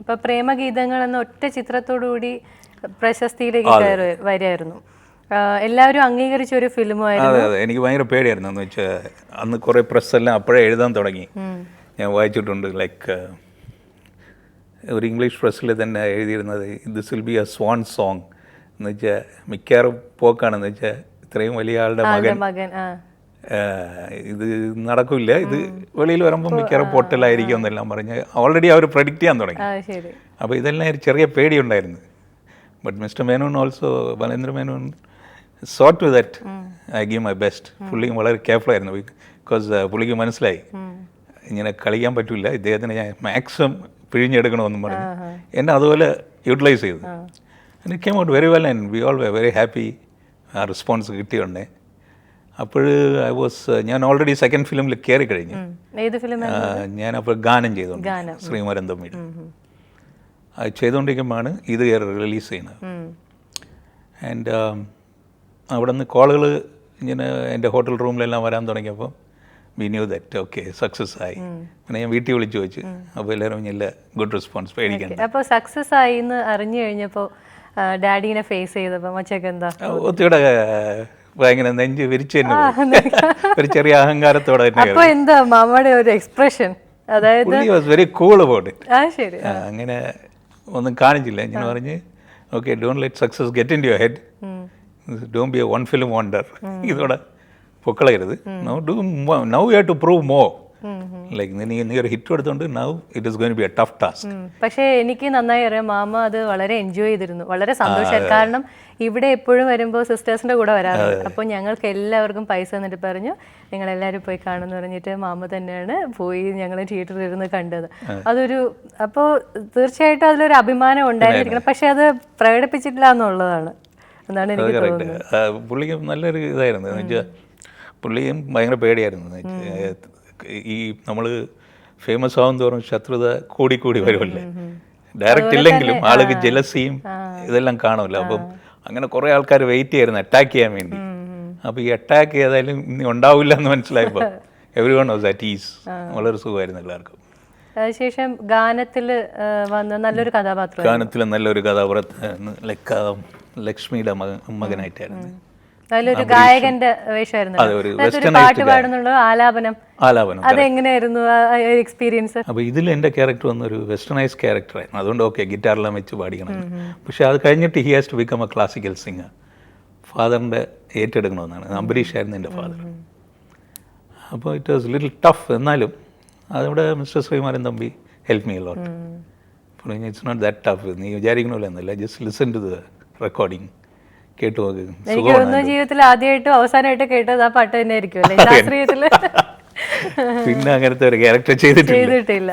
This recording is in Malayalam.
ഇപ്പൊ പ്രേമഗീതങ്ങൾ എന്ന ഒറ്റ ചിത്രത്തോടുകൂടി പ്രശസ്തിയിലേക്ക് വരികയായിരുന്നു. എല്ലാവരും അംഗീകരിച്ച ഒരു ഫിലിമായിരുന്നു. അതെ അതെ, എനിക്ക് ഭയങ്കര പേടിയായിരുന്നു. എന്ന് വെച്ചാൽ അന്ന് കുറേ പ്രസ്സെല്ലാം അപ്പോഴേ എഴുതാൻ തുടങ്ങി. ഞാൻ വായിച്ചിട്ടുണ്ട്. ലൈക്ക് ഒരു ഇംഗ്ലീഷ് പ്രസ്സിൽ തന്നെ എഴുതിയിരുന്നത് this will be a swan song എന്ന് വെച്ചാൽ മിക്കവാറും പോക്കാണെന്ന് വെച്ചാൽ ഇത്രയും വലിയ ആളുടെ മകൻ ഇത് നടക്കില്ല, ഇത് വെളിയിൽ വരുമ്പോൾ മിക്കവാറും പൊട്ടലായിരിക്കും എന്നെല്ലാം പറഞ്ഞ് ഓൾറെഡി അവർ പ്രഡിക്റ്റ് ചെയ്യാൻ തുടങ്ങി. അപ്പോൾ ഇതെല്ലാം ഒരു ചെറിയ പേടിയുണ്ടായിരുന്നു. But mister Menon also, Balendra Menon thought that I give my മൈ ബെസ്റ്റ്. പുള്ളിയും വളരെ കെയർഫുൾ ആയിരുന്നു. ബിക്കോസ് പുള്ളിക്ക് മനസ്സിലായി ഇങ്ങനെ കളിക്കാൻ പറ്റില്ല, ഇദ്ദേഹത്തിന് ഞാൻ മാക്സിമം പിഴിഞ്ഞെടുക്കണമെന്നും പറഞ്ഞു എന്നെ അതുപോലെ യൂട്ടിലൈസ് ചെയ്തു. And it came out very well and we all very happy. ആ റെസ്പോൺസ് കിട്ടിയുണ്ടേ. അപ്പോൾ ഞാൻ ഓൾറെഡി സെക്കൻഡ് ഫിലിമിൽ കയറി കഴിഞ്ഞു. ഞാൻ അപ്പോൾ ഗാനം ചെയ്തോണ്ട് ശ്രീമരം തമ്മിൽ അത് ചെയ്തുകൊണ്ടിരിക്കുമ്പോഴാണ് ഇത് റിലീസ് ചെയ്യുന്നത്. ആൻഡ് അവിടെ നിന്ന് കോളുകൾ ഇങ്ങനെ എൻ്റെ ഹോട്ടൽ റൂമിലെല്ലാം വരാൻ തുടങ്ങിയപ്പോൾ we knew that okay success ആയി. അങ്ങനെ ഞാൻ വീട്ടിൽ വിളിച്ച് ചോദിച്ചു. അപ്പോൾ എല്ലാവരും ഇല്ല ഗുഡ് റെസ്പോൺസ്, പേടിക്കണ്ട. അപ്പോൾ സക്സസ് ആയി എന്ന് അറിഞ്ഞു കഴിഞ്ഞപ്പോൾ ഡാഡിനെ ഫേസ് ചെയ്തപ്പോൾ മച്ചൊക്കെ എന്താ? ഒത്തിരി ഭയങ്കര നെഞ്ച് വിരിച്ചു തന്നെ ഒരു ചെറിയ അഹങ്കാരത്തോടെ തന്നെ. എന്താ മാമയുടെ ഒരു എക്സ്പ്രഷൻ? അതായത് വെരി കൂൾ അബൌട്ട് ഇറ്റ്. ശരി, അങ്ങനെ ഒന്നും കാണിച്ചില്ല. ഞാൻ പറഞ്ഞ് okay don't let success get in your head, don't be a one film wonder. ഇതോടെ പൊക്കളയരുത്. Now you have to prove more. Like നീ ഒരു ഹിറ്റ് എടുത്തോണ്ട് now it is going to be a tough task. പക്ഷേ എനിക്ക് നന്നായി അറിയാം മാമ അത് വളരെ എൻജോയ് ചെയ്തിരുന്നു, വളരെ സന്തോഷമായിരുന്നു. കാരണം ഇവിടെ എപ്പോഴും വരുമ്പോൾ സിസ്റ്റേഴ്സിൻ്റെ കൂടെ വരാറുണ്ട്. അപ്പോൾ ഞങ്ങൾക്ക് എല്ലാവർക്കും പൈസ തന്നിട്ട് പറഞ്ഞു നിങ്ങളെല്ലാവരും പോയി കാണുമെന്ന് പറഞ്ഞിട്ട് മാമ തന്നെയാണ് പോയി ഞങ്ങൾ തിയേറ്ററിൽ ഇരുന്ന് കണ്ടത്. അതൊരു അപ്പോൾ തീർച്ചയായിട്ടും അതിലൊരു അഭിമാനം ഉണ്ടായിരിക്കണം. പക്ഷെ അത് പ്രകടിപ്പിച്ചിട്ടില്ല എന്നുള്ളതാണ് എന്നാണ് എനിക്ക് തോന്നുന്നത്. പുള്ളിക്ക് നല്ലൊരു ഇതായിരുന്നു എന്ന് വെച്ചാൽ പുള്ളിയും ഭയങ്കര പേടിയായിരുന്നു. ഈ നമ്മൾ ഫേമസ് ആവും തോറും ശത്രുത കൂടി വരുമല്ലേ. ഡയറക്റ്റ് ഇല്ലെങ്കിലും ആൾക്ക് ജലസിയും ഇതെല്ലാം കാണുമല്ലോ. അപ്പം അങ്ങനെ കുറേ ആൾക്കാർ വെയിറ്റ് ചെയ്യായിരുന്നു അറ്റാക്ക് ചെയ്യാൻ വേണ്ടി. അപ്പോൾ ഈ അറ്റാക്ക് ചെയ്താലും ഇനി ഉണ്ടാവില്ല എന്ന് മനസ്സിലായപ്പോൾ everyone was at ease. വളരെ സുഖമായിരുന്നു എല്ലാവർക്കും. അതിനുശേഷം ഗാനത്തിൽ വന്ന നല്ലൊരു കഥാപാത്രം, ഗാനത്തിൽ നല്ലൊരു കഥാപാത്രം ലൈക്ക് ലക്ഷ്മിയുടെ മകനായിട്ടായിരുന്നു. അതിലൊരു ഗായകന്റെ വേഷമായിരുന്നു. പാട്ട് പാടുന്നുള്ള ആലാപനം അതെങ്ങനെയായിരുന്നു എക്സ്പീരിയൻസ്? അപ്പോൾ ഇതിൽ എൻ്റെ ക്യാരക്ടർ വന്നൊരു വെസ്റ്റേണൈസ് ക്യാരക്ടറായിരുന്നു. അതുകൊണ്ട് ഓക്കെ ഗിറ്റാറെല്ലാം വെച്ച് പാടിക്കണം. പക്ഷെ അത് കഴിഞ്ഞിട്ട് he has to become a classical singer. ഫാദറിൻ്റെ ഏറ്റെടുക്കണമെന്നാണ്. അംബരീഷ് ആയിരുന്നു എൻ്റെ ഫാദർ. അപ്പോൾ ഇറ്റ് വാസ് ലിറ്റിൽ ടഫ്. എന്നാലും അതിവിടെ mister Srimaran Thampi help me a lot. It's not that tough. നീ വിചാരിക്കണമല്ലോ എന്നല്ല, just listen to the recording, കേട്ടു നോക്ക്. എനിക്ക് തോന്നുന്നു ജീവിതത്തിൽ ആദ്യമായിട്ടും അവസാനമായിട്ട് കേട്ടത് ആ പാട്ട് തന്നെ ആയിരിക്കും അല്ലേ? ശാസ്ത്രീയത്തില് പിന്നെ അങ്ങനത്തെ ഒരു ക്യാരക്ടർ ചെയ്തിട്ടില്ല.